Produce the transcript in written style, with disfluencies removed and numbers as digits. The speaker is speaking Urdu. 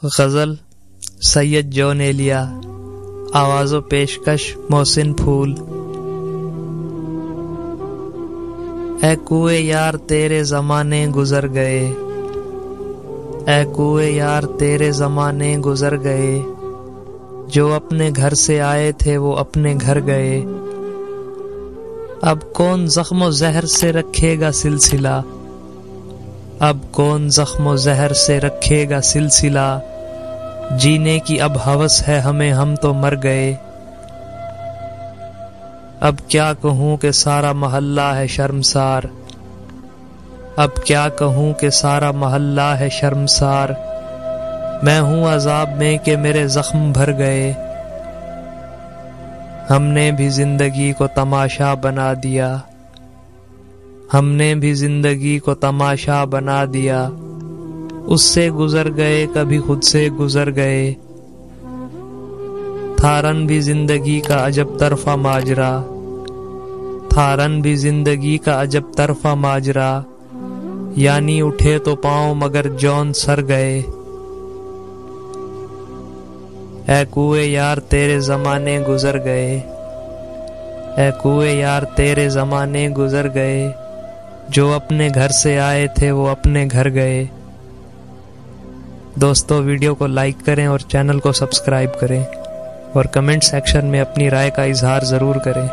غزل سید جو نے لیا، آواز و پیشکش محسن پھول۔ اے کوئے یار تیرے زمانے گزر گئے، اے کوئے یار تیرے زمانے گزر گئے، جو اپنے گھر سے آئے تھے وہ اپنے گھر گئے۔ اب کون زخم و زہر سے رکھے گا سلسلہ، اب کون زخم و زہر سے رکھے گا سلسلہ، جینے کی اب ہوس ہے ہمیں ہم تو مر گئے۔ اب کیا کہوں کہ سارا محلہ ہے شرمسار، اب کیا کہوں کہ سارا محلہ ہے شرمسار، میں ہوں عذاب میں کہ میرے زخم بھر گئے۔ ہم نے بھی زندگی کو تماشا بنا دیا، ہم نے بھی زندگی کو تماشا بنا دیا، اس سے گزر گئے کبھی خود سے گزر گئے۔ تھارن بھی زندگی کا عجب طرفہ ماجرا، تھارن بھی زندگی کا عجب طرفہ ماجرا، یعنی اٹھے تو پاؤں مگر جون سر گئے۔ اے کوئے یار تیرے زمانے گزر گئے، اے کوئے یار تیرے زمانے گزر گئے، جو اپنے گھر سے آئے تھے وہ اپنے گھر گئے۔ دوستو ویڈیو کو لائک کریں اور چینل کو سبسکرائب کریں، اور کمنٹ سیکشن میں اپنی رائے کا اظہار ضرور کریں۔